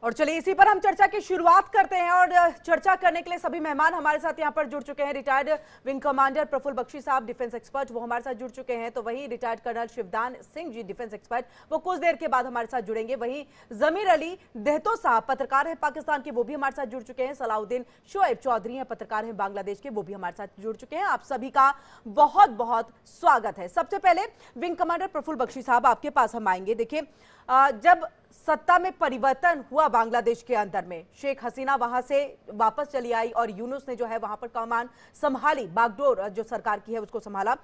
और चलिए इसी पर हम चर्चा की शुरुआत करते हैं और चर्चा करने के लिए सभी मेहमान हमारे साथ यहाँ पर जुड़ चुके हैं। Retired wing commander Praful Bakshi साहब, डिफेंस एक्सपर्ट, वो हमारे साथ जुड़ चुके हैं। तो वहीं retired colonel Shivdan Singh ji, defence expert, वो कुछ देर के बाद हमारे साथ जुड़ेंगे। वहीं जमीर अली देहतो साहब, पत्रकार हैं पाकिस्तान के, वो भी हमारे साथ जुड़ चुके हैं। सलाउद्दीन शोएब चौधरी हैं, पत्रकार हैं बांग्लादेश के, वो भी हमारे साथ जुड़ चुके हैं। आप सभी का बहुत बहुत स्वागत है। सबसे पहले विंग कमांडर प्रफुल्ल बख्शी साहब, आपके पास हम आएंगे। देखिए, जब सत्ता में परिवर्तन हुआ बांग्लादेश के अंदर में, शेख हसीना वहां से वापस चली आई और यूनुस ने जो है वहां पर कमान संभाली, बागडोर जो सरकार की है उसको संभाला।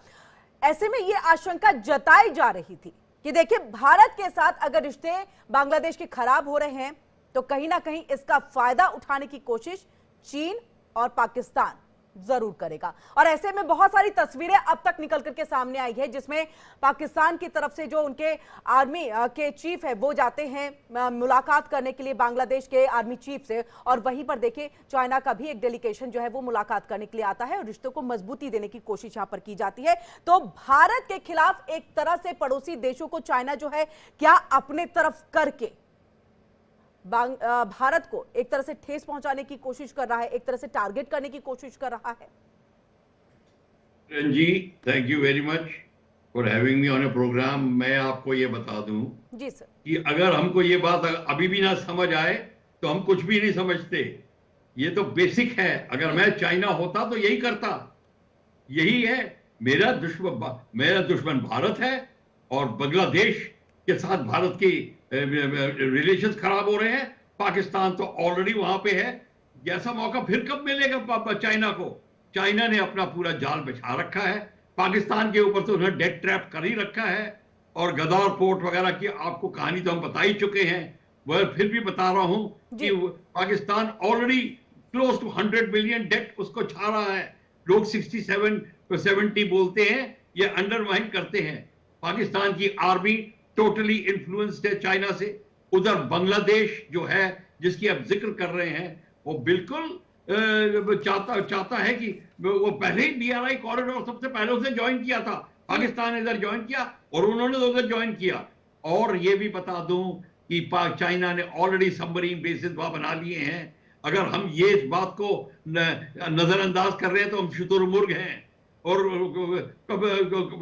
ऐसे में ये आशंका जताई जा रही थी कि देखिए, भारत के साथ अगर रिश्ते बांग्लादेश के खराब हो रहे हैं तो कहीं ना कहीं इसका फायदा उठाने की कोशिश चीन और पाकिस्तान जरूर करेगा। और ऐसे में बहुत सारी तस्वीरें अब तक निकल करके सामने आई है, जिसमें पाकिस्तान की तरफ से जो उनके आर्मी के चीफ है वो जाते हैं मुलाकात करने के लिए बांग्लादेश के आर्मी चीफ से, और वहीं पर देखिए चाइना का भी एक डेलीगेशन जो है वो मुलाकात करने के लिए आता है और रिश्तों को मजबूती देने की कोशिश यहां पर की जाती है। तो भारत के खिलाफ एक तरह से पड़ोसी देशों को चाइना जो है क्या अपने तरफ करके भारत को एक तरह से ठेस पहुंचाने की कोशिश कर रहा है, एक तरह से टारगेट करने की कोशिश कर रहा है? जी, thank you very much for having me on a program. मैं आपको ये बता दूं जी सर कि अगर हमको ये बात अभी भी ना समझ आए तो हम कुछ भी नहीं समझते। ये तो बेसिक है। अगर मैं चाइना होता तो यही करता। यही है। मेरा दुश्मन भारत है और बांग्लादेश के साथ भारत की रिलेशंस खराब हो रहे हैं। पाकिस्तान तो ऑलरेडी वहां पे है। जैसा मौका फिर कब मिलेगा चाइना को? चाइना ने अपना पूरा जाल बिछा रखा है। पाकिस्तान के ऊपर तो उन्होंने डेट ट्रैप कर ही रखा है। और गदार पोर्ट वगैरह की आपको कहानी तो हम बता ही चुके हैं। वह फिर भी बता रहा हूं कि Pakistan already close to 100 billion debt उसको छा रहा है। लोग 67-70 बोलते हैं, ये अंडरमाइन करते हैं। पाकिस्तान की आर्मी टोटली इन्फ्लुएंस्ड है चाइना से। उधर बांग्लादेश जो है, जिसकी आप जिक्र कर रहे हैं, वो बिल्कुल चाहता है कि वो पहले ही BRI कॉरिडोर सबसे पहले उसे ज्वाइन किया था। पाकिस्तान इधर ज्वाइन किया और उन्होंने उधर ज्वाइन किया। और ये भी बता दूं कि चाइना ने ऑलरेडी सबमरीन बेसिस वहां बना लिए हैं। अगर हम ये इस बात को नजरअंदाज कर रहे हैं तो हम शुतुरमुर्ग हैं। और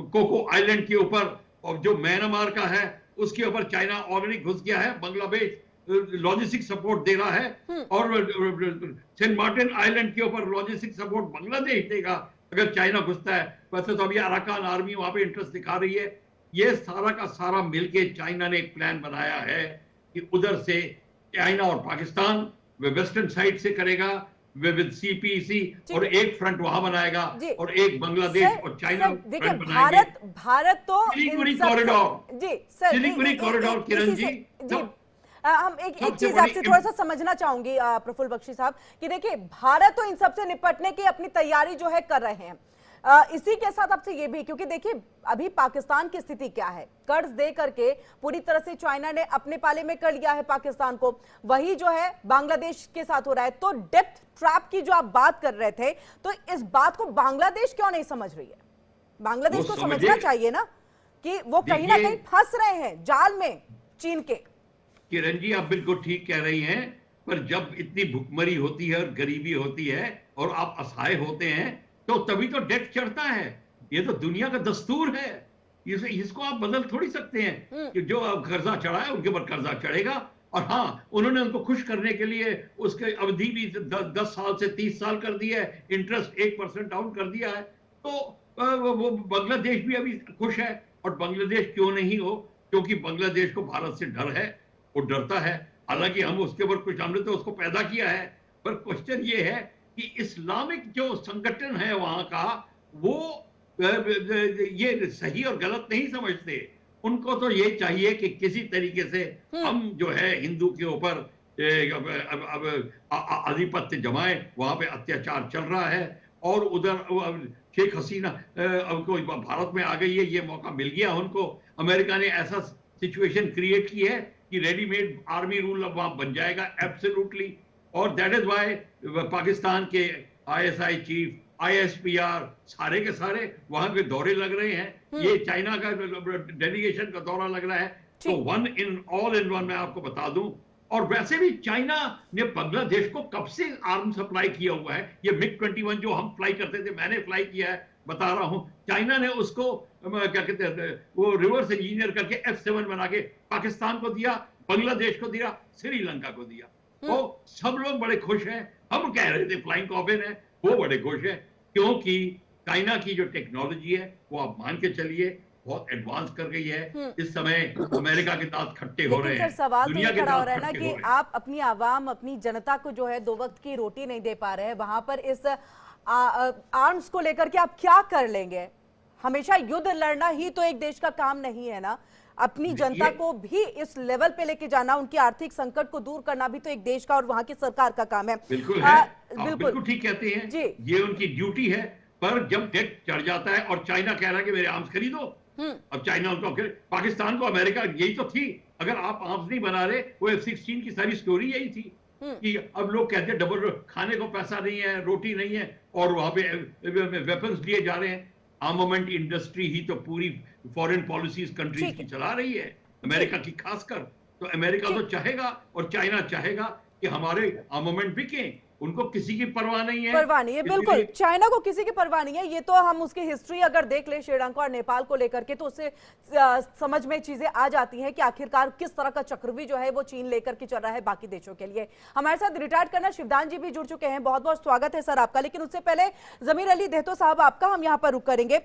कोको आइलैंड के ऊपर और जो म्यांमार का है उसके ऊपर चाइना ऑलरेडी घुस गया है। बांग्लादेश लॉजिस्टिक सपोर्ट दे रहा है और सेंट मार्टिन आइलैंड के ऊपर लॉजिस्टिक सपोर्ट बांग्लादेश देगा अगर चाइना घुसता है। वैसे तो अभी अराकान आर्मी वहां पे इंटरेस्ट दिखा रही है। ये सारा का सारा मिलके चाइना ने एक प्लान बनाया है कि उधर से चाइना और पाकिस्तान वे वेस्टर्न साइड से करेगा, वे विद CPEC, और एक फ्रंट वहां बनाएगा और एक बांग्लादेश और चाइना फ्रंट बनाएंगे। भारत तो सिलीगुड़ी कॉरिडोर, जी सर, सिलीगुड़ी कॉरिडोर, किरण जी, हम एक चीज आपसे थोड़ा सा समझना चाहूंगी प्रफुल्ल बख्शी साहब, कि देखिए भारत तो इन सबसे निपटने की अपनी तैयारी जो है कर रहे हैं। इसी के साथ आपसे ये भी, क्योंकि देखिए अभी पाकिस्तान की स्थिति क्या है, कर्ज दे करके पूरी तरह से चाइना ने अपने पाले में कर लिया है पाकिस्तान को। वही जो है बांग्लादेश के साथ हो रहा है। तो डेप्थ ट्रैप की जो आप बात कर रहे थे, तो इस बात को बांग्लादेश क्यों नहीं समझ रही है? बांग्लादेश को समझना चाहिए ना कि वो कहीं ना कहीं फंस रहे हैं जाल में चीन के। किरण जी, आप बिल्कुल ठीक कह रही हैं, पर जब इतनी भुखमरी होती है और गरीबी होती है और आप असहाय होते हैं तो तभी तो डेट चढ़ता है। ये तो दुनिया का दस्तूर है। इसको आप बदल थोड़ी सकते हैं कि जो कर्जा चढ़ा है उनके ऊपर कर्जा चढ़ेगा। और हाँ, उन्होंने उनको खुश करने के लिए उसके अवधि भी 10 साल से 30 साल कर दिया है, इंटरेस्ट 1% डाउन कर दिया है। तो वो बांग्लादेश भी अभी खुश है। और बांग्लादेश क्यों नहीं हो? क्योंकि बांग्लादेश को भारत से डर है, वो डरता है। हालांकि हम उसके ऊपर कुछ, हमने तो उसको पैदा किया है, पर क्वेश्चन ये है कि इस्लामिक जो संगठन है वहां का, वो ये सही और गलत नहीं समझते। उनको तो ये चाहिए कि किसी तरीके से हम जो है हिंदू के ऊपर अब आधिपत्य जमाए। वहां पे अत्याचार चल रहा है और उधर शेख हसीना भारत में आ गई है, ये मौका मिल गया उनको। अमेरिका ने ऐसा सिचुएशन क्रिएट की है कि रेडीमेड आर्मी रूल अब वहां बन जाएगा एब्सोल्युटली। और दैट इज व्हाई पाकिस्तान के ISI चीफ, ISPR, सारे के सारे वहां पे दौरे लग रहे हैं। ये चाइना का डेलीगेशन का दौरा लग रहा है। तो ऑल इन वन मैं आपको बता दूं और वैसे भी चाइना ने बांग्लादेश को कब से आर्म सप्लाई किया हुआ है। ये MiG-21 जो हम फ्लाई करते थे, मैंने फ्लाई किया है, बता रहा हूं। चाइना ने उसको क्या कहते हैं, वो रिवर्स इंजीनियर करके F7 बना के पाकिस्तान को दिया, बांग्लादेश को दिया, श्रीलंका को दिया। तो सब लोग बड़े खुश हैं। हम कह रहे थे फ्लाइंग कॉफिन है, वो बड़े खुश है, क्योंकि चाइना की जो टेक्नोलॉजी है वो आप मान के चलिए बहुत एडवांस कर गई है। इस समय अमेरिका के दांत खट्टे हो रहे हैं, सवाल तो दुनिया ये के खड़ा हो दांत रहा है ना खट्टे कि हो रहे हैं। आप अपनी आवाम, अपनी जनता को जो है 2 वक्त की रोटी नहीं दे पा रहे हैं, वहां पर इस आर्म्स को लेकर के आप क्या कर लेंगे? हमेशा युद्ध लड़ना ही तो एक देश का काम नहीं है ना। अपनी जनता को भी इस लेवल पे लेके जाना, उनकी आर्थिक संकट को दूर करना भी तो एक देश का और वहां की सरकार का काम है। बिल्कुल है, आप बिल्कुल ठीक कहते हैं जी। ये उनकी ड्यूटी है। पर जब डेट चढ़ जाता है और चाइना कह रहा है कि मेरे आर्म्स खरीदो, अब चाइना उनको, पाकिस्तान को अमेरिका, यही तो थी, अगर आप आर्म्स नहीं बना रहे, वो F-16 की सारी स्टोरी यही थी कि अब लोग कहते हैं डबल खाने को पैसा नहीं है, रोटी नहीं है, और वहां पे वेपन्स लिए जा रहे हैं। आर्मामेंट इंडस्ट्री ही तो पूरी फॉरेन पॉलिसीज कंट्रीज की चला रही है, अमेरिका की खासकर। तो अमेरिका तो चाहेगा और चाइना चाहेगा कि हमारे आर्मामेंट बिके, उनको किसी की परवाह नहीं है। परवाह नहीं है, बिल्कुल चाइना को किसी की परवाह नहीं है। ये तो हम उसकी हिस्ट्री अगर देख ले श्रीलंका और नेपाल को लेकर के, तो उससे समझ में चीजें आ जाती हैं कि आखिरकार किस तरह का चक्रव्यूह जो है वो चीन लेकर के चल रहा है बाकी देशों के लिए। हमारे साथ रिटायर्ड कर्नल शिवदान जी भी जुड़ चुके हैं, बहुत बहुत स्वागत है सर आपका। लेकिन उससे पहले जमीर अली देहतो साहब, आपका हम यहाँ पर रुक करेंगे।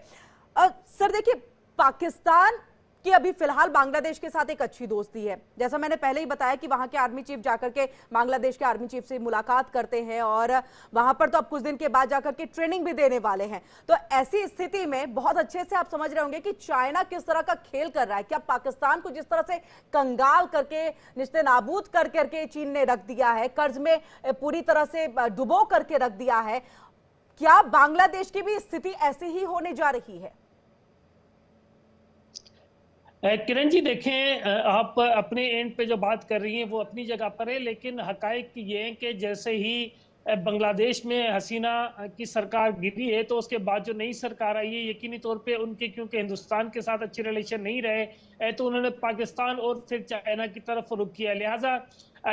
सर देखिए, पाकिस्तान कि अभी फिलहाल बांग्लादेश के साथ एक अच्छी दोस्ती है, जैसा मैंने पहले ही बताया कि वहां के आर्मी चीफ जाकर के बांग्लादेश के आर्मी चीफ से मुलाकात करते हैं और वहां पर तो अब कुछ दिन के बाद जाकर के ट्रेनिंग भी देने वाले हैं। तो ऐसी स्थिति में बहुत अच्छे से आप समझ रहे होंगे कि चाइना किस तरह का खेल कर रहा है। क्या पाकिस्तान को जिस तरह से कंगाल करके, निश्ते नाबूद कर करके चीन ने रख दिया है, कर्ज में पूरी तरह से डुबो करके रख दिया है, क्या बांग्लादेश की भी स्थिति ऐसी ही होने जा रही है? किरण जी देखें, आप अपने एंड पे जो बात कर रही हैं वो अपनी जगह पर है, लेकिन हकायक ये है कि जैसे ही बांग्लादेश में हसीना की सरकार गिरी है तो उसके बाद जो नई सरकार आई है, यकीनी तौर पे उनके, क्योंकि हिंदुस्तान के साथ अच्छे रिलेशन नहीं रहे, तो उन्होंने पाकिस्तान और फिर चाइना की तरफ रुख किया। लिहाजा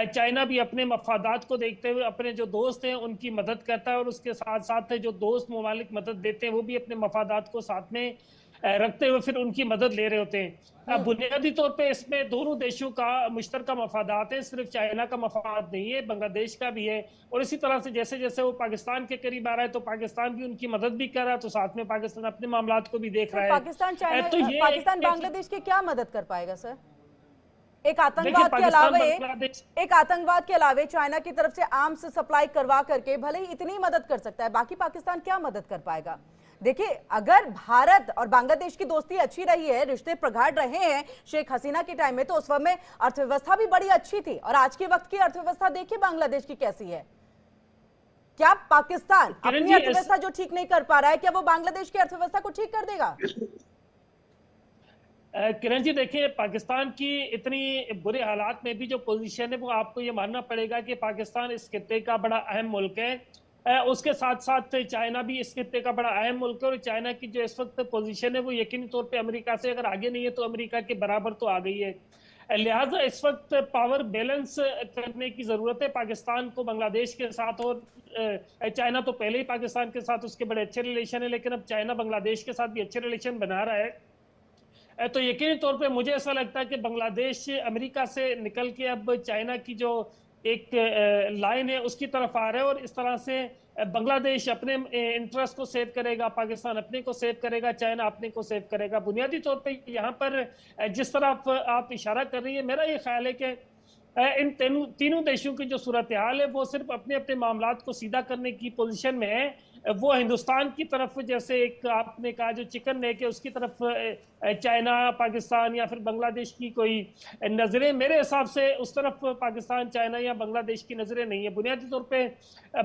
चाइना भी अपने मफादात को देखते हुए अपने जो दोस्त हैं उनकी मदद करता है, और उसके साथ साथ जो दोस्त ममालिक मदद देते हैं वो भी अपने मफादात को साथ में रखते हुए फिर उनकी मदद ले रहे होते हैं। बुनियादी तौर पे इसमें दोनों देशों का मुश्तरका मफादात है, सिर्फ चाइना का मफाद नहीं है, बांग्लादेश का भी है। और इसी तरह से जैसे जैसे वो पाकिस्तान के करीब आ रहा है तो पाकिस्तान भी उनकी मदद भी कर रहा है, तो साथ में पाकिस्तान अपने मामलात को भी देख रहा है। पाकिस्तान बांग्लादेश की क्या मदद कर पाएगा सर? एक आतंकवाद के अलावे चाइना की तरफ से आर्म्स सप्लाई करवा करके भले ही इतनी मदद कर सकता है, बाकी पाकिस्तान क्या मदद कर पाएगा? देखिए, अगर भारत और बांग्लादेश की दोस्ती अच्छी रही है, रिश्ते प्रगाढ़ रहे हैं शेख हसीना के टाइम में, तो उस वक्त में अर्थव्यवस्था भी बड़ी अच्छी थी, और आज के वक्त की अर्थव्यवस्था देखिए बांग्लादेश की कैसी है। क्या पाकिस्तान अपनी अर्थव्यवस्था जो ठीक नहीं कर पा रहा है, क्या वो बांग्लादेश की अर्थव्यवस्था को ठीक कर देगा? किरण जी देखिए, पाकिस्तान की इतनी बुरे हालात में भी जो पोजीशन है वो आपको ये मानना पड़ेगा कि पाकिस्तान इस खित्ते का बड़ा अहम मुल्क है। उसके साथ साथ चाइना भी इस खित्ते का बड़ा अहम मुल्क है, और चाइना की जो इस वक्त पोजीशन है वो यकीनी तौर पे अमेरिका से अगर आगे नहीं है तो अमेरिका के बराबर तो आ गई है। लिहाजा इस वक्त पावर बैलेंस करने की जरूरत है पाकिस्तान को बांग्लादेश के साथ। और चाइना तो पहले ही पाकिस्तान के साथ उसके बड़े अच्छे रिलेशन है, लेकिन अब चाइना बांग्लादेश के साथ भी अच्छे रिलेशन बना रहा है। तो यकीनी तौर पे मुझे ऐसा लगता है कि बांग्लादेश अमेरिका से निकल के अब चाइना की जो एक लाइन है उसकी तरफ आ रहा है, और इस तरह से बांग्लादेश अपने इंटरेस्ट को सेव करेगा, पाकिस्तान अपने को सेव करेगा, चाइना अपने को सेव करेगा। बुनियादी तौर पे यहाँ पर जिस तरह आप इशारा कर रही है, मेरा ये ख्याल है कि इन तीनों देशों की जो सूरत हाल है वो सिर्फ अपने अपने मामलात को सीधा करने की पोजीशन में है। वो हिंदुस्तान की तरफ, जैसे एक आपने कहा जो चिकन नेक है, उसकी तरफ चाइना, पाकिस्तान या फिर बांग्लादेश की कोई नज़रें, मेरे हिसाब से उस तरफ पाकिस्तान, चाइना या बांग्लादेश की नज़रें नहीं है। बुनियादी तौर पे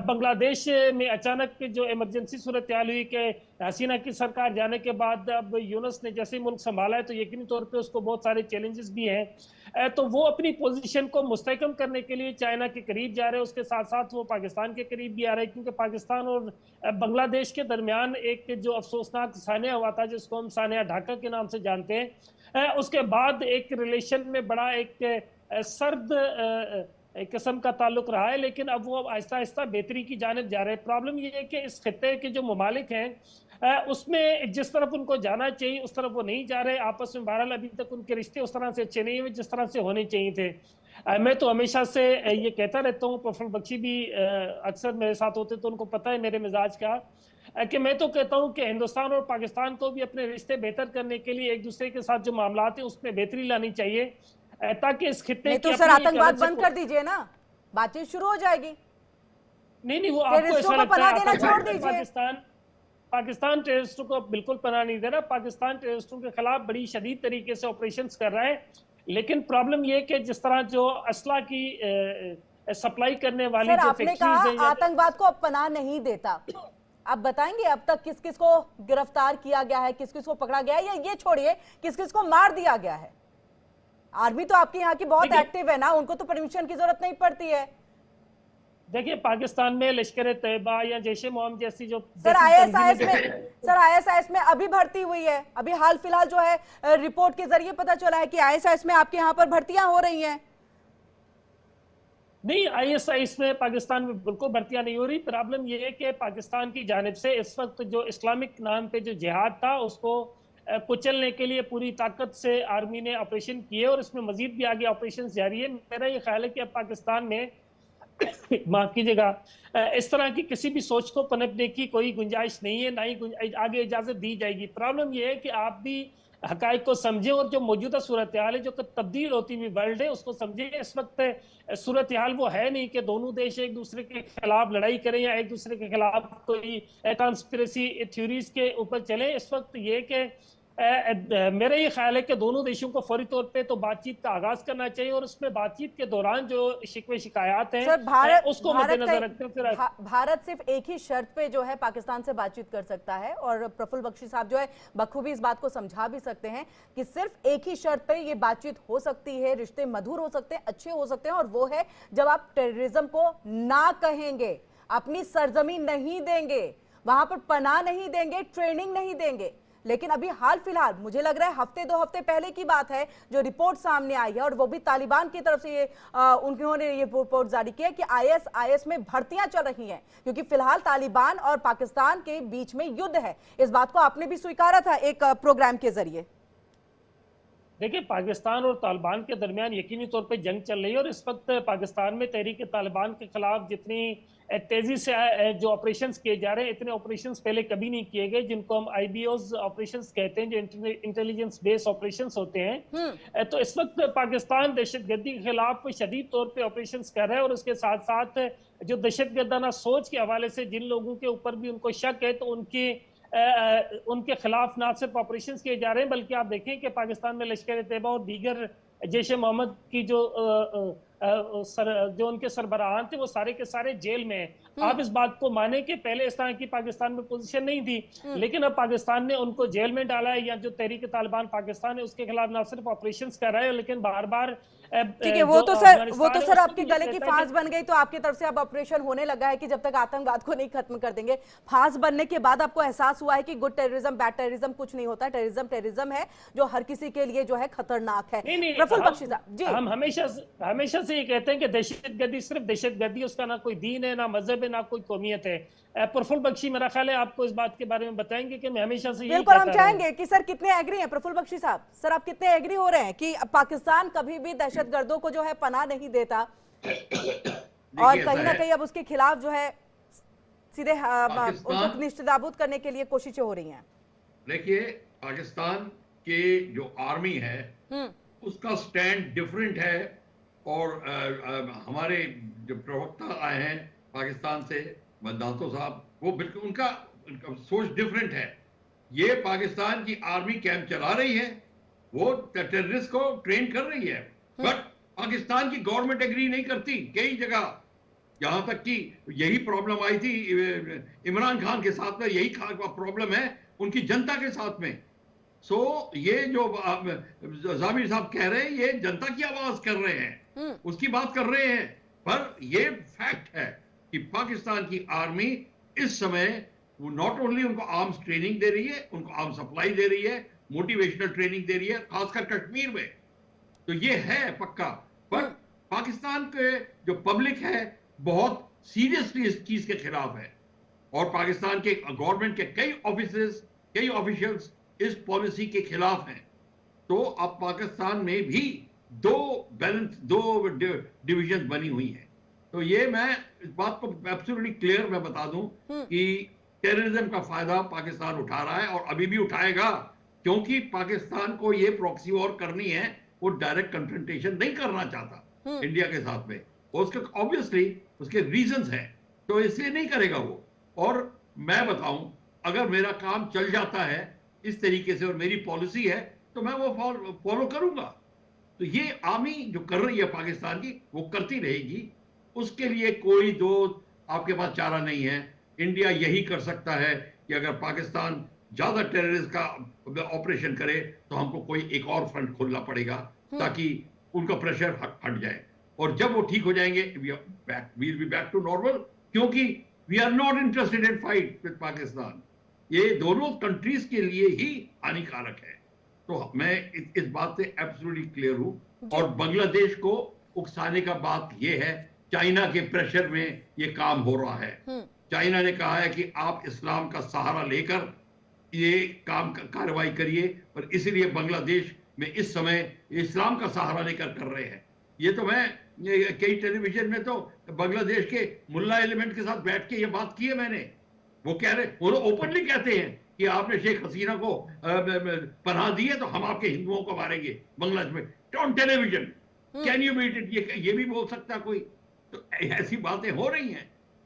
बांग्लादेश में अचानक जो इमरजेंसी सूरत हाल हुई कि हसीना की सरकार जाने के बाद अब यूनुस ने जैसे मुल्क संभाला है, तो यकीनी तौर पे उसको बहुत सारे चैलेंजेस भी हैं। तो वो अपनी पोजीशन को मुस्तहकम करने के लिए चाइना के करीब जा रहे हैं, उसके साथ साथ वो पाकिस्तान के करीब भी आ रहे हैं, क्योंकि पाकिस्तान और बांग्लादेश के दरमियान एक जो अफसोसनाक सानिया हुआ था जिसको हम सानिया ढाका के नाम से जानते हैं, उसके बाद एक रिलेशन में बड़ा एक सर्द एक किस्म का ताल्लुक रहा है, लेकिन अब वो आहिस्ता आहिस्ता बेहतरी की जानिब जा रहे हैं। प्रॉब्लम ये है कि इस खित्ते के जो ममालिक हैं उसमें जिस तरफ उनको जाना चाहिए उस तरफ वो नहीं जा रहे आपस में। बहरहाल अभी तक उनके रिश्ते उस तरह से अच्छे नहीं हुए जिस तरह से होने चाहिए थे। मैं तो हमेशा से ये कहता रहता हूँ, प्रफुल्ल बख्शी भी अक्सर मेरे साथ होते तो उनको पता है मेरे मिजाज का, कि मैं तो कहता हूँ कि हिंदुस्तान और पाकिस्तान को भी अपने रिश्ते बेहतर करने के लिए एक दूसरे के साथ जो मामलात है उसमें बेहतरी लानी चाहिए, ताकि इस खित्ते नहीं की तो सर अपनी आतंकवाद अलग से बंद कर दीजिए ना, बातचीत शुरू हो जाएगी। नहीं वो आपको टेररिस्टों ऐसा को लगता है पनाह देना छोड़ दीजिए। पाकिस्तान टेररिस्टों को बिल्कुल पनाह नहीं दे रहा। पाकिस्तान टेररिस्टों के खिलाफ बड़ी शदीद तरीके से ऑपरेशंस कर रहा है, लेकिन प्रॉब्लम ये कि जिस तरह जो असला की सप्लाई करने वाली सर जो आपने फैक्ट्रीज कहा हैं आतंकवाद को अब पनाह नहीं देता, आप बताएंगे अब तक किस किस को गिरफ्तार किया गया है, किस किस को पकड़ा गया है, या ये छोड़िए किस किस को मार दिया गया है? आर्मी तो आपके यहाँ की बहुत एक्टिव है ना, उनको तो परमिशन की जरूरत नहीं पड़ती है। देखिए पाकिस्तान में लश्कर तैयबा या जैशे मोहम्मद जैसी जो सर आईएसआईएस में अभी भर्ती हुई है, अभी हाल फिलहाल जो है रिपोर्ट के जरिए पता चला है कि आईएसआईएस में आपके यहाँ पर भर्तियां हो रही हैं। नहीं, आईएसआईएस में पाकिस्तान में बिल्कुल भर्तियां नहीं हो रही। प्रॉब्लम यह है कि पाकिस्तान की जानिब से इस वक्त जो इस्लामिक नाम पे जो जिहाद था उसको कुचलने के लिए पूरी ताकत से आर्मी ने ऑपरेशन किए और इसमें मजीद भी आगे ऑपरेशन जारी है। मेरा ये ख्याल है कि अब पाकिस्तान में माफ कीजिएगा, इस तरह की किसी भी सोच को पनपने की कोई गुंजाइश नहीं है, ना ही आगे इजाजत दी जाएगी। प्रॉब्लम यह है कि आप भी हकायक को समझें और जो मौजूदा सूरत हाल है, जो तब्दील होती हुई वर्ल्ड है, उसको समझें। इस वक्त सूरत हाल वो है नहीं कि दोनों देश एक दूसरे के खिलाफ लड़ाई करें या एक दूसरे के खिलाफ कोई कॉन्स्पिरेसी थ्योरीज के ऊपर चले। इस वक्त ये कि मेरा ये ख्याल है कि दोनों देशों को फौरी तौर पे तो बातचीत का आगाज करना चाहिए और उसमें बातचीत के दौरान जो शिकवे शिकायत हैं उसको मद्देनजर रखते हुए भारत सिर्फ एक ही शर्त पे जो है पाकिस्तान से बातचीत कर सकता है, और प्रफुल्ल बख्शी साहब जो है बखूबी इस बात को समझा भी सकते हैं कि सिर्फ एक ही शर्त पे ये बातचीत हो सकती है, रिश्ते मधुर हो सकते हैं, अच्छे हो सकते हैं, और वो है जब आप टेररिज्म को ना कहेंगे, अपनी सरजमीन नहीं देंगे, वहां पर पनाह नहीं देंगे, ट्रेनिंग नहीं देंगे। लेकिन अभी हाल फिलहाल मुझे लग रहा है हफ्ते दो हफ्ते पहले की बात है जो रिपोर्ट सामने आई है, और वो भी तालिबान की तरफ से ये उन्होंने ये रिपोर्ट जारी की है कि आईएसआईएस में भर्तियां चल रही हैं, क्योंकि फिलहाल तालिबान और पाकिस्तान के बीच में युद्ध है। इस बात को आपने भी स्वीकारा था एक प्रोग्राम के जरिए। देखिए पाकिस्तान और तालिबान के दरमियान यकीनी तौर पे जंग चल रही है, और इस वक्त पाकिस्तान में तहरीक तालिबान के खिलाफ जितनी तेजी से जो ऑपरेशंस किए जा रहे हैं, इतने ऑपरेशंस पहले कभी नहीं किए गए, जिनको हम आईबीओज ऑपरेशंस कहते हैं, जो इंटेलिजेंस बेस्ड ऑपरेशंस होते हैं। तो इस वक्त पाकिस्तान दहशतगर्दी के खिलाफ शदीद तौर पे ऑपरेशंस कर रहा है, और उसके साथ साथ जो दहशतगर्दाना सोच के हवाले से जिन लोगों के ऊपर भी उनको शक है तो उनके खिलाफ ना सिर्फ ऑपरेशंस किए जा रहे हैं, बल्कि आप देखें कि पाकिस्तान में लश्कर तैयबा और दीगर जैश ए मोहम्मद की जो उनके सरबराहान थे वो सारे के सारे जेल में हैं। आप इस बात को माने कि पहले इस तरह की पाकिस्तान में पोजीशन नहीं थी, लेकिन अब पाकिस्तान ने उनको जेल में डाला है, या जो तहरीक तालिबान पाकिस्तान है उसके खिलाफ ना सिर्फ ऑपरेशंस कर रहा है, लेकिन बार बार ठीक है, वो तो सर आपके गले की फांस बन गई, तो आपकी तरफ से अब ऑपरेशन होने लगा है कि जब तक आतंकवाद को नहीं खत्म कर देंगे। फांस बनने के बाद आपको एहसास हुआ है कि गुड टेररिज्म बैड टेररिज्म कुछ नहीं होता, टेररिज्म है जो हर किसी के लिए जो है खतरनाक है। प्रफुल्ल बख्शी साहब जी, हम हमेशा से ये कहते हैं कि दहशतगर्दी सिर्फ दहशतगर्दी, उसका ना कोई दीन है, ना मजहब है, ना कोई कौमियत है। प्रफुल्ल बख्शी मेरा ख्याल है आपको इस बात के बारे में बताएंगे कि मैं हमेशा से बिल्कुल हम चाहेंगे कि सर कितने एग्री हैं प्रफुल्ल बख्शी साहब, सर आप कितने एग्री हो रहे हैं कि पाकिस्तान कभी भी दहशतगर्दों को जो है पनाह नहीं देता, और कहीं ना कहीं अब उसके खिलाफ जो है सीधे उनको निश्चिताबूद करने के लिए कोशिशें हो रही हैं? देखिए पाकिस्तान के जो आर्मी है उसका स्टैंड डिफरेंट है, और हमारे जो प्रवक्ता आए हैं पाकिस्तान से दातो साहब, वो बिल्कुल उनका सोच डिफरेंट है। ये पाकिस्तान की आर्मी कैंप चला रही है, वो टेररिस्ट को ट्रेन कर रही है, बट पाकिस्तान की गवर्नमेंट एग्री नहीं करती कई जगह। यहां तक कि यही प्रॉब्लम आई थी इमरान खान के साथ में, यही प्रॉब्लम है उनकी जनता के साथ में। ये जो जामिर साहब कह रहे हैं, ये जनता की आवाज कर रहे हैं, उसकी बात कर रहे हैं, पर ये फैक्ट है कि पाकिस्तान की आर्मी इस समय वो नॉट ओनली उनको आर्म्स ट्रेनिंग दे रही है, उनको आर्म सप्लाई दे रही है, मोटिवेशनल ट्रेनिंग दे रही है, खासकर कश्मीर में, तो ये है पक्का। पर पाकिस्तान पाकिस्तान के जो पब्लिक है बहुत सीरियसली इस चीज के खिलाफ है और पाकिस्तान के गवर्नमेंट के कई ऑफिशियल्स इस पॉलिसी के खिलाफ हैं। तो अब पाकिस्तान में भी दो डिविजन बनी हुई हैं। तो ये मैं इस बात को एब्सोल्युटली क्लियर मैं बता दूं कि टेररिज्म का फायदा पाकिस्तान उठा रहा है और अभी भी उठाएगा, क्योंकि पाकिस्तान को ये प्रॉक्सी वॉर करनी है, वो डायरेक्ट कन्फ्रंटेशन नहीं करना चाहता इंडिया के साथ में, और उसके ऑब्वियसली उसके रीजंस हैं, तो इसलिए नहीं करेगा वो। और मैं बताऊं, अगर मेरा काम चल जाता है इस तरीके से और मेरी पॉलिसी है तो मैं वो फॉलो करूंगा। तो ये आर्मी जो कर रही है पाकिस्तान की वो करती रहेगी, उसके लिए कोई दो आपके पास चारा नहीं है। इंडिया यही कर सकता है कि अगर पाकिस्तान ज्यादा टेररिस्ट का ऑपरेशन करे तो हमको कोई एक और फ्रंट खोलना पड़ेगा ताकि उनका प्रेशर हट जाए, और जब वो ठीक हो जाएंगे we'll be back to normal, क्योंकि we are not interested in fight with Pakistan. ये दोनों कंट्रीज के लिए ही हानिकारक है। तो मैं इस बात से एब्सोल्युटली क्लियर हूं। और बांग्लादेश को उकसाने का बात ये है, चाइना के प्रेशर में ये काम हो रहा है। चाइना ने कहा है कि आप इस्लाम का सहारा लेकर ये काम कार्रवाई करिए, और इसलिए बांग्लादेश में इस समय इस्लाम का सहारा लेकर कर रहे हैं। ये तो मैं कई टेलीविजन में तो बांग्लादेश के मुल्ला एलिमेंट के साथ बैठ के ये बात की है मैंने। वो कह रहे, वो ओपनली कहते हैं कि आपने शेख हसीना को पनाह दी है तो हम आपके हिंदुओं को मारेंगे बांग्लादेश में, on television. Can you beat it? ये भी बोल सकता है कोई? तो ऐसी बातें हो रही हैं।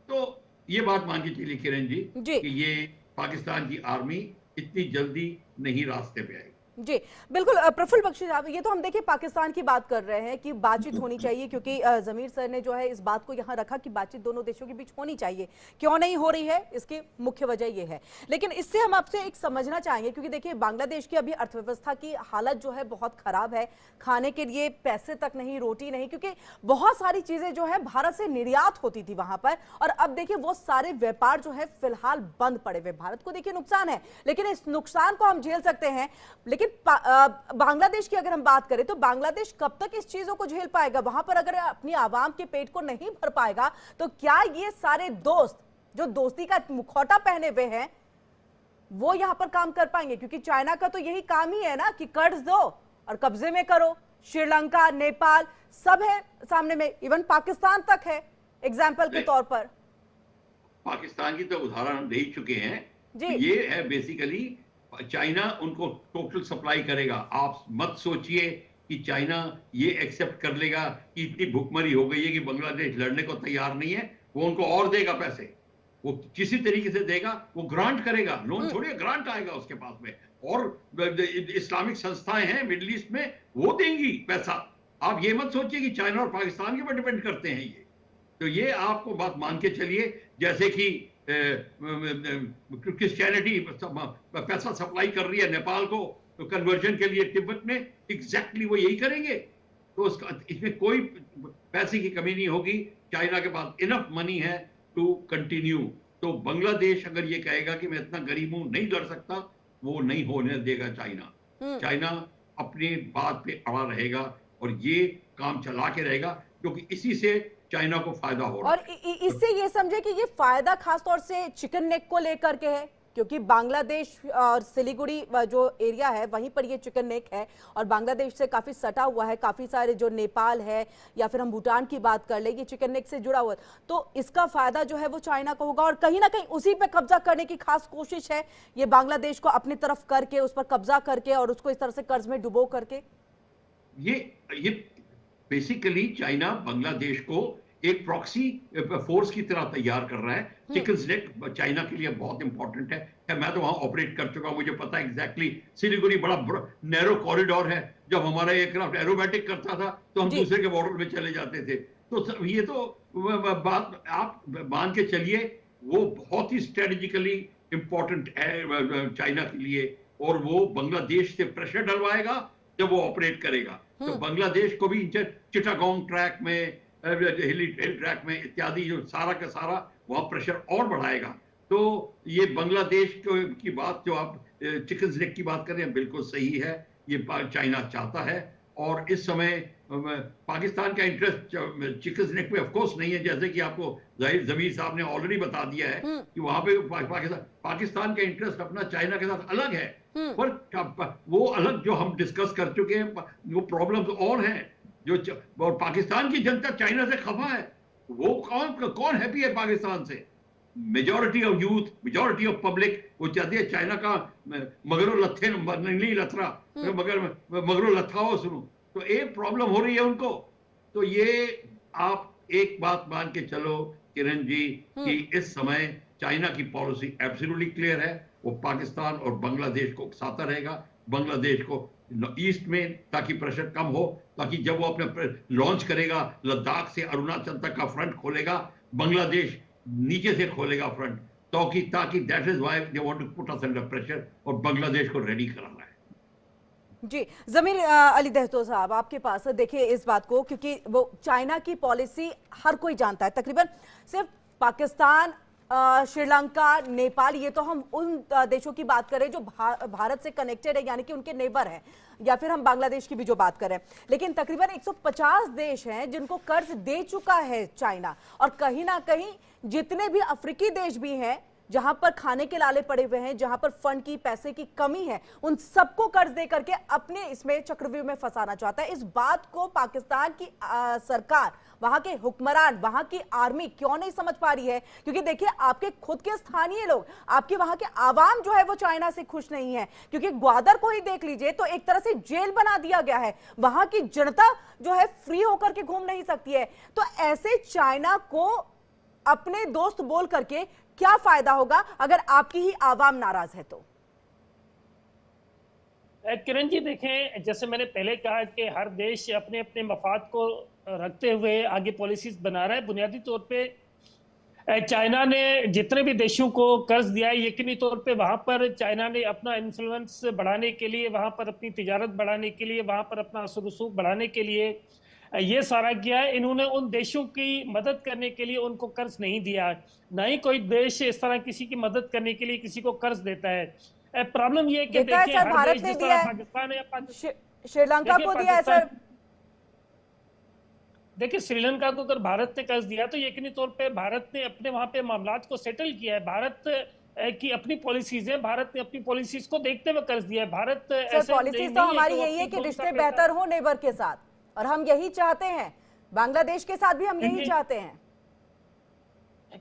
तो ये बात मान के चलिए किरण जी कि ये पाकिस्तान की आर्मी इतनी जल्दी नहीं रास्ते पे आएगी। जी बिल्कुल। प्रफुल्ल बख्शी साहब, ये तो हम देखिए पाकिस्तान की बात कर रहे हैं कि बातचीत होनी चाहिए, क्योंकि जमीर सर ने जो है इस बात को यहाँ रखा कि बातचीत दोनों देशों के बीच होनी चाहिए। क्यों नहीं हो रही है, इसकी मुख्य वजह ये है। लेकिन इससे हम आपसे एक समझना चाहेंगे, क्योंकि देखिए बांग्लादेश की अभी अर्थव्यवस्था की हालत जो है बहुत खराब है, खाने के लिए पैसे तक नहीं, रोटी नहीं, क्योंकि बहुत सारी चीजें जो है भारत से निर्यात होती थी वहां पर, और अब देखिए वो सारे व्यापार जो है फिलहाल बंद पड़े हुए। भारत को देखिए नुकसान है, लेकिन इस नुकसान को हम झेल सकते हैं। लेकिन बांग्लादेश की अगर हम बात करें तो बांग्लादेश कब तक इस चीजों को झेल पाएगा? वहां पर अगर अपनी आवाम के पेट को नहीं भर पाएगा तो क्या ये सारे दोस्त जो दोस्ती का मुखौटा पहने हुए हैं वो यहां पर काम कर पाएंगे? क्योंकि चाइना का तो यही काम ही है ना कि कर्ज दो और कब्जे में करो। श्रीलंका, नेपाल सब है सामने में, इवन पाकिस्तान तक है एग्जाम्पल के तौर पर। पाकिस्तान की तो उदाहरण दे चुके हैं जी। ये है बेसिकली चाइना उनको टोटल सप्लाई करेगा। आप मत सोचिए कि चाइना ये एक्सेप्ट कर लेगा कि इतनी भुखमरी हो गई है कि बांग्लादेश लड़ने को तैयार नहीं है। वो उनको और देगा पैसे, वो किसी तरीके से देगा, वो ग्रांट करेगा, लोन थोड़ी ग्रांट आएगा उसके पास में। और इस्लामिक संस्थाएं हैं मिडिल ईस्ट में, वो देंगी पैसा। आप ये मत सोचिए कि चाइना और पाकिस्तान के ऊपर डिपेंड करते हैं ये। तो ये आपको बात मान के चलिए, जैसे कि क्रिश्चियनिटी पैसा सप्लाई कर रही है नेपाल को तो कन्वर्जन के लिए तिब्बत में, एग्जैक्टली वो यही करेंगे। तो इसमें कोई पैसे की कमी नहीं होगी। चाइना के पास इनफ मनी है टू कंटिन्यू। तो बांग्लादेश अगर ये कहेगा कि मैं इतना गरीब हूं, नहीं लड़ सकता, वो नहीं होने देगा चाइना। चाइना अपनी बात पे अड़ा रहेगा और ये काम चला के रहेगा, क्योंकि इसी से चाइना को फायदा हो रहा है। और इससे ये समझे कि ये फायदा खासतौर से चिकन नेक को लेकर के है, क्योंकि बांग्लादेश और सिलीगुड़ी जो एरिया है वहीं पर ये चिकन नेक है और बांग्लादेश से काफी सटा हुआ है। काफी सारे जो नेपाल है या फिर हम भूटान की बात कर ले, ये चिकन नेक से जुड़ा हुआ है। तो इसका फायदा जो है वो चाइना को होगा और कहीं ना कहीं उसी पे कब्जा करने की खास कोशिश है ये बांग्लादेश को अपनी तरफ करके, उस पर कब्जा करके और उसको इस तरह से कर्ज में डुबो करके। ये बेसिकली चाइना बांग्लादेश को एक प्रॉक्सी फोर्स की तरह तैयार कर रहा है। चिकन नेक चाइना के लिए बहुत इंपॉर्टेंट है। मैं तो वहां ऑपरेट कर चुका हूं, मुझे पता है एग्जैक्टली। सिलीगुड़ी बड़ा नैरो कॉरिडोर है। जब हमारा एयरक्राफ्ट एरोबैटिक करता था तो हम दूसरे के बॉर्डर में चले जाते थे। तो ये तो बात आप मान के चलिए, वो बहुत ही स्ट्रेटेजिकली इंपॉर्टेंट है चाइना के लिए, और वो बांग्लादेश से प्रेशर डलवाएगा जब वो ऑपरेट करेगा। तो बांग्लादेश को भी चिटागोंग ट्रैक में, हिल ट्रैक में इत्यादि जो सारा का सारा वहां प्रेशर और बढ़ाएगा। तो ये बांग्लादेश की बात जो आप चिकन नेक की बात कर रहे हैं बिल्कुल सही है। ये चाइना चाहता है और इस समय पाकिस्तान का इंटरेस्ट चिकन नेक में ऑफ कोर्स नहीं है, जैसे कि आपको जाहिर जमीर साहब ने ऑलरेडी बता दिया है कि वहां पे पाकिस्तान का इंटरेस्ट अपना चाइना के साथ अलग है। पर वो अलग जो हम डिस्कस कर चुके हैं, वो प्रॉब्लम्स और हैं जो और पाकिस्तान की जनता चाइना से खफा है। वो कौन हैप्पी है पाकिस्तान से? Majority of youth, majority of public वो चाहती है चाइना का मगरो लत्थे नहीं लथरा, मगर मगरो लथा हो सुनो। तो एक प्रॉब्लम हो रही है उनको। तो ये आप एक बात मान के चलो किरण जी कि इस समय चाइना की पॉलिसी एब्सोल्युटली क्लियर है, वो पाकिस्तान और बांग्लादेश को उकसाता रहेगा, बांग्लादेश को ईस्ट में, ताकि प्रेशर कम हो, ताकि जब वो अपने लॉन्च करेगा लद्दाख से अरुणाचल तक का फ्रंट खोलेगा, बांग्लादेश नीचे से खोलेगा फ्रंट, ताकि that is why they want to put us under pressure और बांग्लादेश को रेडी कराना है। जी जमीर अली दहतो साहब, आपके पास देखिए इस बात को, क्योंकि वो चाइना की पॉलिसी हर कोई जानता है, तकरीबन सिर्फ पाकिस्तान, श्रीलंका, नेपाल, ये तो हम उन देशों की बात करें जो भारत से कनेक्टेड है, यानी कि उनके नेबर हैं, या फिर हम बांग्लादेश की भी जो बात करें, लेकिन तकरीबन 150 देश हैं जिनको कर्ज दे चुका है चाइना। और कहीं ना कहीं जितने भी अफ्रीकी देश भी हैं जहां पर खाने के लाले पड़े हुए हैं, जहां पर फंड की, पैसे की कमी है, उन सबको कर्ज दे करके अपने इसमें चक्रव्यूह में फंसाना चाहता है। इस बात को पाकिस्तान की सरकार, वहां के हुक्मरान, वहां की आर्मी क्यों नहीं समझ पा रही है? क्योंकि देखिए आपके खुद के स्थानीय लोग, आपके वहां के आवाम जो है वो चाइना से खुश नहीं है। क्योंकि ग्वादर को ही देख लीजिए तो एक तरह से जेल बना दिया गया है, वहां की जनता जो है फ्री होकर के घूम नहीं सकती है। तो ऐसे चाइना को अपने दोस्त बोल करके क्या फायदा होगा अगर आपकी ही आवाम नाराज है तो? किरण जी देखें, जैसे मैंने पहले कहा कि हर देश अपने अपने मफाद को रखते हुए आगे पॉलिसीज बना रहा है। बुनियादी तौर पे चाइना ने जितने भी देशों को कर्ज दिया है, यकीनी तौर पे वहां पर चाइना ने अपना इन्फ्लुएंस बढ़ाने के लिए, वहां पर अपनी तिजारत बढ़ाने के लिए, वहां पर अपना असर रसूख बढ़ाने के लिए ये सारा किया है। इन्होंने उन देशों की मदद करने के लिए उनको कर्ज नहीं दिया, ना ही कोई देश इस तरह किसी की मदद करने के लिए किसी को कर्ज देता है। प्रॉब्लम ये है कि देखिए हर देश जिस तरह पाकिस्तान है, श्रीलंका को दिया है सर। देखिए श्रीलंका को अगर भारत ने कर्ज दिया तो यकीनी तौर पे भारत ने अपने वहां पे मामलात को सेटल किया है। भारत की अपनी पॉलिसीज है, भारत ने अपनी पॉलिसीज को देखते हुए कर्ज दिया है। भारत ऐसे पॉलिसीज तो हमारी यही है कि रिश्ते बेहतर हो नेबर के साथ, और हम यही चाहते हैं, बांग्लादेश के साथ भी हम यही चाहते हैं।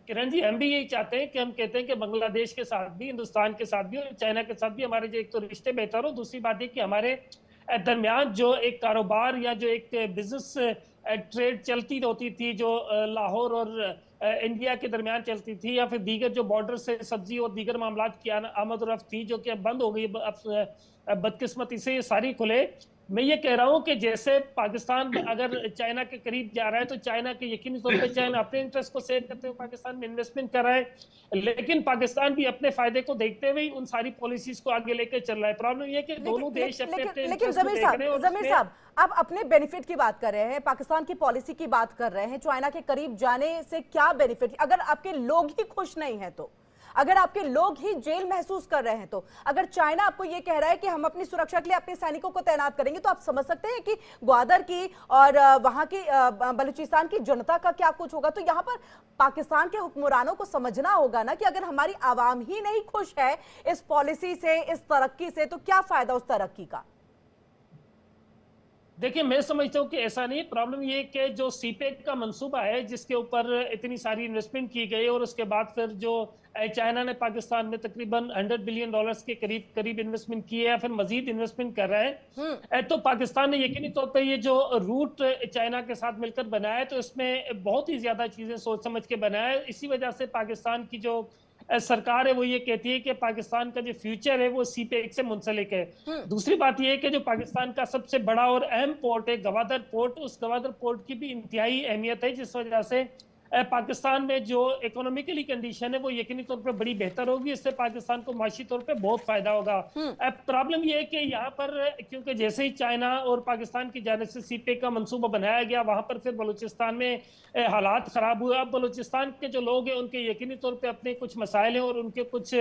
किरण जी हम भी यही चाहते हैं कि हम कहते हैं कि बांग्लादेश के साथ भी, हिंदुस्तान के साथ भी और चाइना के साथ भी हमारे जो एक तो रिश्ते बेहतर हो, दूसरी बात है कि हमारे दरमियान जो एक कारोबार या जो एक बिजनेस ट्रेड चलती होती थी, जो लाहौर और इंडिया के दरमियान चलती थी, या फिर दीगर जो बॉर्डर से सब्जी और दीगर मामलात की आमद और रफ्त थी जो कि अब बंद हो गई, अब बदकिस्मती से ये सारी खुले। मैं ये कह रहा हूं कि जैसे पाकिस्तान अगर चाइना के करीब जा रहा है तो चाइना के यकीनी तौर पर चाइना अपने इंटरेस्ट को सेव करते हुए पाकिस्तान में इन्वेस्टमेंट कर रहा है, लेकिन पाकिस्तान भी अपने फायदे को देखते हुए उन सारी पॉलिसीज को आगे लेकर चल रहा है। प्रॉब्लम ये कि दोनों देश लेकिन जमीर साहब आप अपने बेनिफिट की बात कर रहे हैं, पाकिस्तान की पॉलिसी की बात कर रहे हैं, चाइना के करीब जाने से क्या बेनिफिट? अगर आपके लोग ही खुश नहीं है तो, अगर आपके लोग ही जेल महसूस कर रहे हैं तो, अगर चाइना आपको यह कह रहा है कि हम अपनी सुरक्षा के लिए अपने सैनिकों को तैनात करेंगे, तो आप समझ सकते हैं कि ग्वादर की और वहां की बलूचिस्तान की जनता का क्या कुछ होगा। तो यहां पर पाकिस्तान के हुक्मरानों को समझना होगा ना कि अगर हमारी आवाम ही नहीं खुश है इस पॉलिसी से, इस तरक्की से, तो क्या फायदा उस तरक्की का? देखिए मैं समझता हूँ कि ऐसा नहीं। प्रॉब्लम ये कि जो सीपेक का मंसूबा है जिसके ऊपर इतनी सारी इन्वेस्टमेंट की गई और उसके बाद फिर जो चाइना ने पाकिस्तान में तकरीबन $100 बिलियन के करीब इन्वेस्टमेंट की है या फिर मजीद इन्वेस्टमेंट कर रहा है, तो पाकिस्तान ने यकीनी तौर पर ये जो रूट चाइना के साथ मिलकर बनाया है तो इसमें बहुत ही ज्यादा चीजें सोच समझ के बनाया है। इसी वजह से पाकिस्तान की जो सरकार है वो ये कहती है कि पाकिस्तान का जो फ्यूचर है वो सीपेक से मुंसलिक है। दूसरी बात ये है कि जो पाकिस्तान का सबसे बड़ा और अहम पोर्ट है गवादर पोर्ट, उस गवादर पोर्ट की भी इंतहाई अहमियत है, जिस वजह से पाकिस्तान में जो इकोनॉमिकली कंडीशन है वो यकीनी तौर पर बड़ी बेहतर होगी। इससे पाकिस्तान को माशी तौर पे बहुत फायदा होगा। प्रॉब्लम ये है कि यहाँ पर क्योंकि जैसे ही चाइना और पाकिस्तान की जानिब से सीपेक का मंसूबा बनाया गया, वहां पर फिर बलूचिस्तान में हालात खराब हुए। अब बलूचिस्तान के जो लोग हैं उनके यकीनी तौर पे अपने कुछ मसाइल हैं और उनके कुछ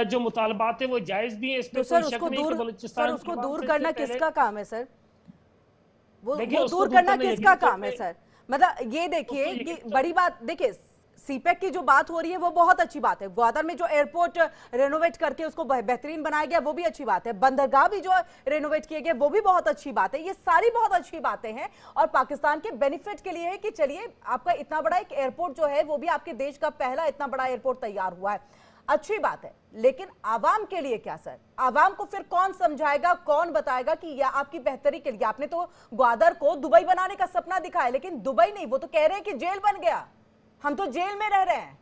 जो मुतालबात है वो जायज भी है, इसमें कोई शक नहीं कि बलूचिस्तान उसको दूर करना किसका काम है सर? वो देखिए दूर करना किसका काम है सर? मतलब ये देखिए कि बड़ी बात, देखिए सीपेक की जो बात हो रही है वो बहुत अच्छी बात है। ग्वादर में जो एयरपोर्ट रेनोवेट करके उसको बेहतरीन बनाया गया वो भी अच्छी बात है। बंदरगाह भी जो रेनोवेट किए गए वो भी बहुत अच्छी बात है। ये सारी बहुत अच्छी बातें हैं और पाकिस्तान के बेनिफिट के लिए है कि चलिए आपका इतना बड़ा एक एयरपोर्ट जो है वो भी आपके देश का पहला इतना बड़ा एयरपोर्ट तैयार हुआ है, अच्छी बात है। लेकिन आवाम के लिए क्या सर? आवाम को फिर कौन समझाएगा, कौन बताएगा कि यह आपकी बेहतरी के लिए? आपने तो ग्वादर को दुबई बनाने का सपना दिखाया, लेकिन दुबई नहीं, वो तो कह रहे हैं कि जेल बन गया, हम तो जेल में रह रहे हैं।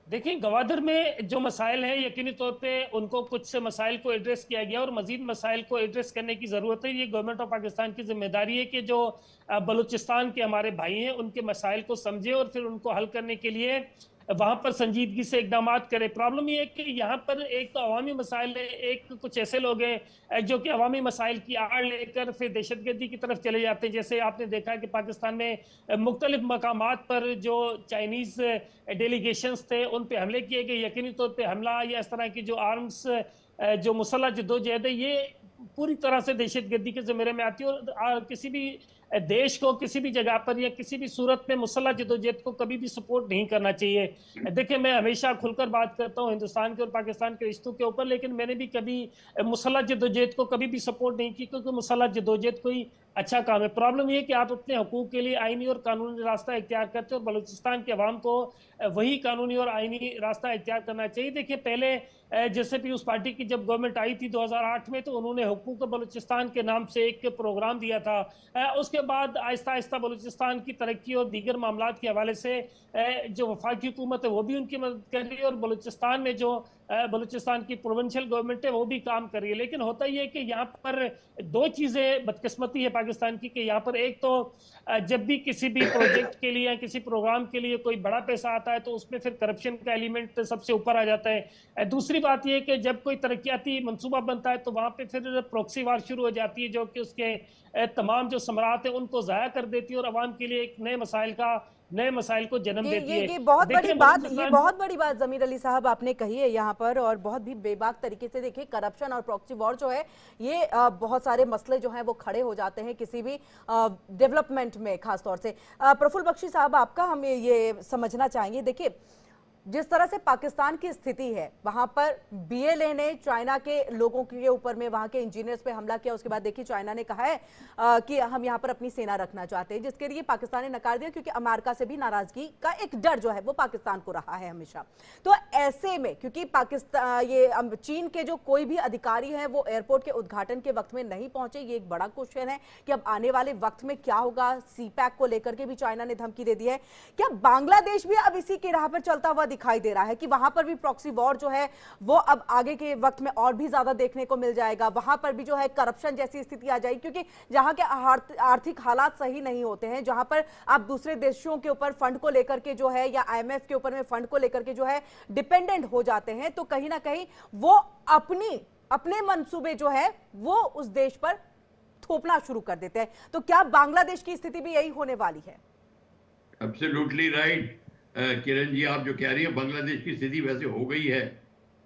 देखिए गवादर में जो मसाइल हैं यकीनी तौर पे उनको कुछ से मसाइल को एड्रेस किया गया और मजीद मसाइल को एड्रेस करने की ज़रूरत है। ये गवर्नमेंट ऑफ पाकिस्तान की जिम्मेदारी है कि जो बलूचिस्तान के हमारे भाई हैं उनके मसाइल को समझे और फिर उनको हल करने के लिए वहां पर संजीदगी से इकदाम करे। प्रॉब्लम ये है कि यहाँ पर एक तो अवामी मसाइल है, एक कुछ ऐसे लोग हैं जो कि अवामी मसाइल की आड़ लेकर फिर दहशतगर्दी की तरफ चले जाते हैं। जैसे आपने देखा कि पाकिस्तान में मुख्तलिफ मकामात पर जो चाइनीज डेलीगेशंस थे उन पे हमले किए गए। यकीनी तौर पे हमला या इस तरह की जो आर्म्स जो मुसल्लह जद्दोजहद है ये पूरी तरह से दहशतगर्दी के ज़मीरे में आती है और किसी भी देश को किसी भी जगह पर या किसी भी सूरत में मुसल्लह जद्दोजहद को कभी भी सपोर्ट नहीं करना चाहिए। देखिए मैं हमेशा खुलकर बात करता हूँ हिंदुस्तान के और पाकिस्तान के रिश्तों के ऊपर, लेकिन मैंने भी कभी मुसल्लह जद्दोजहद को कभी भी सपोर्ट नहीं की, क्योंकि मुसल्लह जद्दोजहद कोई अच्छा काम है। प्रॉब्लम यह कि आप अपने हकूक के लिए आईनी और कानूनी रास्ता इख्तियार करते हो और बलूचिस्तान के अवाम को वही कानूनी और आईनी रास्ता इख्तियार करना चाहिए। देखिए पहले जैसे भी उस पार्टी की जब गवर्नमेंट आई थी 2008 में, तो उन्होंने हुकूक बलूचिस्तान के नाम से एक प्रोग्राम दिया था। उसके बाद आहिस्ता आहिस्ता बलूचिस्तान की तरक्की और दीगर मामलात के हवाले से जो वफाकी हुकूमत है वो भी उनकी मदद कर रही है और बलूचिस्तान में जो बलूचिस्तान की प्रोविंशियल गवर्नमेंट है वो भी काम कर रही है। लेकिन होता ही है कि यहाँ पर दो चीज़ें बदकिस्मती है पाकिस्तान की, कि यहाँ पर एक तो जब भी किसी भी प्रोजेक्ट के लिए या किसी प्रोग्राम के लिए कोई बड़ा पैसा आता है तो उसमें फिर करप्शन का एलिमेंट सबसे ऊपर आ जाता है। दूसरी बात यह कि जब कोई तरक्याती मंसूबा बनता है तो वहाँ पे फिर प्रॉक्सी वार शुरू हो जाती है जो कि उसके तमाम जो समरात है उनको ज़ाया कर देती है और आवाम के लिए एक नए मसाइल को जन्म देती है। ये बहुत बड़ी बात जमीर अली साहब आपने कही है यहाँ पर, और बहुत भी बेबाक तरीके से। देखिए करप्शन और प्रॉक्सी वॉर जो है ये बहुत सारे मसले जो हैं वो खड़े हो जाते हैं किसी भी डेवलपमेंट में, खासतौर से। प्रफुल्ल बख्शी साहब आपका हम ये समझना चाहेंगे, देखिए जिस तरह से पाकिस्तान की स्थिति है वहां पर बीएलए ने चाइना के लोगों के ऊपर में, वहां के इंजीनियर्स पे हमला किया। उसके बाद देखिए चाइना ने कहा है कि हम यहां पर अपनी सेना रखना चाहते हैं, जिसके लिए पाकिस्तान ने नकार दिया, क्योंकि अमेरिका से भी नाराजगी का एक डर जो है वो पाकिस्तान को रहा है हमेशा। तो ऐसे में क्योंकि पाकिस्तान ये चीन के जो कोई भी अधिकारी हैं वो एयरपोर्ट के उद्घाटन के वक्त में नहीं पहुंचे, ये एक बड़ा क्वेश्चन है कि अब आने वाले वक्त में क्या होगा। सीपैक को लेकर के भी चाइना ने धमकी दे दी है। क्या बांग्लादेश भी अब इसी की राह पर चलता हुआ दिखाई दे रहा है कि वहां पर भी प्रॉक्सी वॉर जो है वो अब आगे के वक्त में और भी ज्यादा देखने को मिल जाएगा? वहां पर भी जो है करप्शन जैसी स्थिति आ जाएगी, क्योंकि जहां के आर्थिक हालात सही नहीं होते हैं, जहां पर आप दूसरे देशों के ऊपर फंड को लेकर के जो है या आईएमएफ के ऊपर में फंड को लेकर के जो है डिपेंडेंट हो जाते हैं, तो कहीं ना कहीं वो अपने मंसूबे जो है वो उस देश पर थोपना शुरू कर देते हैं। तो क्या बांग्लादेश की स्थिति भी यही होने वाली है? एब्सोल्युटली राइट किरण जी, आप जो कह रही हैं बांग्लादेश की स्थिति वैसे हो गई है।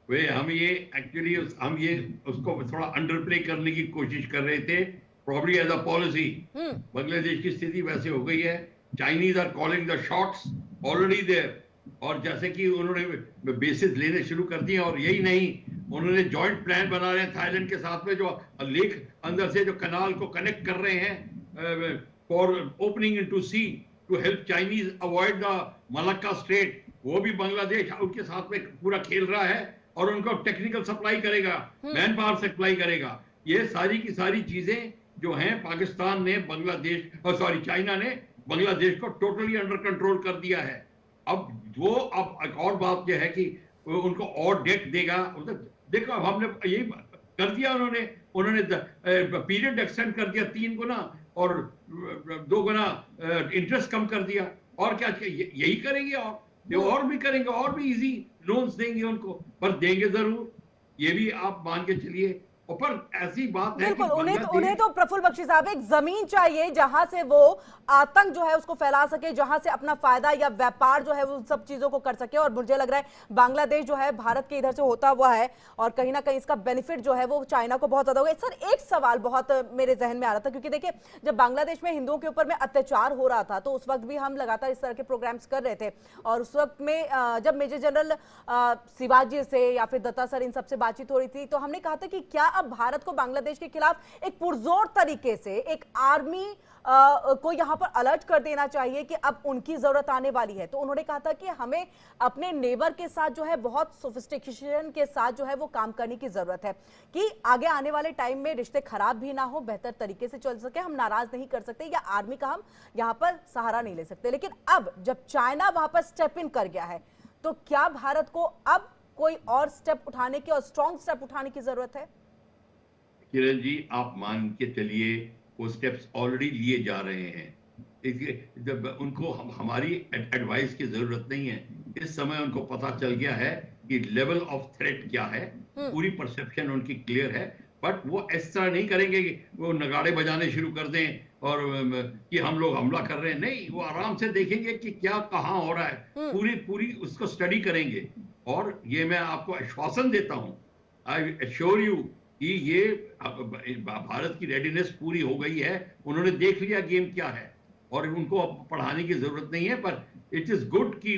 वे हम ये एक्चुअली हम ये उसको थोड़ा अंडर प्ले करने की कोशिश कर रहे थे, probably as a policy. Bangladesh की स्थिति वैसे हो गई है, Chinese are calling the shots already there, और जैसे कि उन्होंने बेसिस लेने शुरू कर दिए। और यही नहीं, उन्होंने जॉइंट प्लान बना रहे हैं थाईलैंड के साथ में, जो लेक अंदर से जो कनाल को कनेक्ट कर रहे हैं for opening into sea to help Chinese avoid the Malacca strait. वो भी बांग्लादेश उनके साथ में पूरा खेल रहा है और उनको टेक्निकल सप्लाई करेगा, मैन पावर सप्लाई करेगा। ये सारी की सारी चीजें जो हैं पाकिस्तान ने चाइना ने बांग्लादेश को टोटली अंडर कंट्रोल कर दिया है। अब एक और बात यह है कि उनको और डेट देगा। देखो अब हमने यही कर दिया, उन्होंने पीरियड एक्सटेंड कर दिया 3 गुना और 2 गुना इंटरेस्ट कम कर दिया। और क्या यही करेंगे? और भी करेंगे, और भी इजी लोन्स देंगे उनको, पर देंगे जरूर। ये भी आप मान के चलिए और पर ऐसी बात है कि बिल्कुल, उन्हें बांग्लादेश तो प्रफुल्ल बख्शी साहब एक जमीन चाहिए जहां से वो आतंक जो है उसको फैला सके, जहां से अपना फायदा या व्यापार जो है वो सब चीजों को कर सके। और मुझे लग रहा है बांग्लादेश जो है भारत के इधर से होता हुआ है और कहीं ना कहीं इसका बेनिफिट जो है वो चाइना को बहुत ज्यादा होगा। सर, एक सवाल बहुत मेरे जहन में आ रहा था, क्योंकि देखिए जब बांग्लादेश में हिंदुओं के ऊपर में अत्याचार हो रहा था तो उस वक्त भी हम लगातार इस तरह के प्रोग्राम्स कर रहे थे, और उस वक्त में जब मेजर जनरल शिवाजी से या फिर दत्ता सर इन सबसे बातचीत हो रही थी तो हमने कहा था कि क्या अब भारत को बांग्लादेश के खिलाफ एक पुरजोर तरीके से एक आर्मी को यहां पर अलर्ट कर देना चाहिए कि अब उनकी जरूरत आने वाली है। तो उन्होंने कहा था कि हमें अपने नेबर के साथ जो है बहुत सोफिस्टिकेशन के साथ जो है वो काम करने की जरूरत है कि आगे आने वाले टाइम में रिश्ते खराब भी ना हो, बेहतर तरीके से चल सके। हम नाराज नहीं कर सकते या आर्मी का हम यहां पर सहारा नहीं ले सकते। लेकिन अब जब चाइना वहां पर स्टेप इन कर गया है तो क्या भारत को अब कोई और स्टेप उठाने की और स्ट्रॉन्ग स्टेप उठाने की जरूरत है? किरण जी, आप मान के चलिए वो स्टेप्स ऑलरेडी लिए जा रहे हैं। जब उनको हमारी एडवाइस की जरूरत नहीं है। इस समय उनको पता चल गया है कि लेवल ऑफ थ्रेट क्या है, पूरी परसेप्शन उनकी क्लियर है। बट वो इस तरह नहीं करेंगे कि वो नगाड़े बजाने शुरू कर दें और कि हम लोग हमला कर रहे हैं। नहीं, वो आराम से देखेंगे कि क्या कहाँ हो रहा है, पूरी पूरी उसको स्टडी करेंगे। और ये मैं आपको आश्वासन देता हूं, आई एश्योर यू कि ये भारत की रेडीनेस पूरी हो गई है। उन्होंने देख लिया गेम क्या है और उनको अब पढ़ाने की जरूरत नहीं है। पर इट इज गुड कि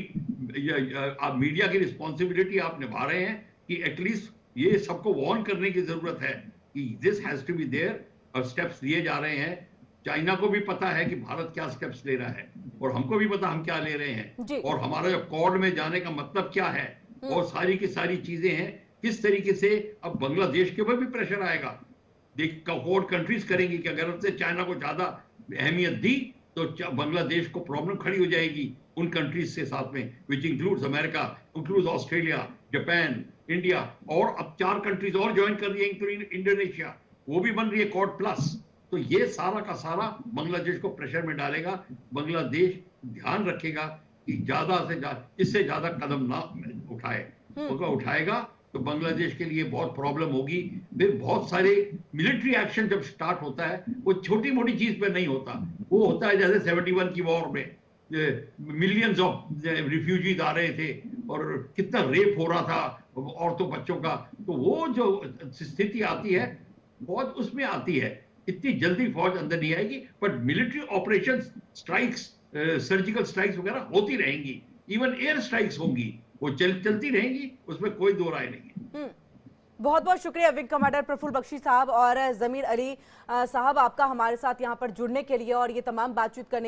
आप मीडिया की रिस्पॉन्सिबिलिटी आप निभा रहे हैं कि एटलीस्ट ये सबको वार्न करने की जरूरत है कि this has to be there, और स्टेप्स लिए जा रहे हैं। चाइना को भी पता है कि भारत क्या स्टेप्स ले रहा है और हमको भी पता हम क्या ले रहे हैं और हमारा जो कॉर्ड में जाने का मतलब क्या है और सारी की सारी चीजें हैं। किस तरीके से अब बांग्लादेश के ऊपर भी प्रेशर आएगा, देख कॉर्ड कंट्रीज करेंगी कि अगर उसने चाइना को ज्यादा अहमियत दी तो बांग्लादेश को प्रॉब्लम खड़ी हो जाएगी उन कंट्रीज के साथ में, which includes America, includes Australia, Japan, India, और अब 4 कंट्रीज और ज्वाइन कर रही है इंक्लूडिंग इंडोनेशिया, वो भी बन रही है कॉर्ड प्लस। तो ये सारा का सारा बांग्लादेश को प्रेशर में डालेगा। बांग्लादेश ध्यान रखेगा कि ज्यादा से ज्यादा इससे ज्यादा कदम ना उठाए। उनका उठाएगा तो बांग्लादेश के लिए बहुत प्रॉब्लम होगी। फिर बहुत सारे मिलिट्री एक्शन जब स्टार्ट होता है वो छोटी मोटी चीज पे नहीं होता, वो होता है जैसे 71 की वॉर में मिलियंस ऑफ रिफ्यूजीज आ रहे थे और कितना रेप हो रहा था औरतों बच्चों का। तो वो जो स्थिति आती है बहुत उसमें आती है। इतनी जल्दी फौज अंदर नहीं आएगी, but military operation strikes, surgical strikes वगैरह होती रहेंगी, इवन एयर स्ट्राइक्स होंगी, वो चलती रहेंगी, उसमें कोई दो राय नहीं है। बहुत बहुत शुक्रिया विंग कमांडर प्रफुल्ल बख्शी साहब और जमीर अली साहब आपका हमारे साथ यहाँ पर जुड़ने के लिए और ये तमाम बातचीत करने के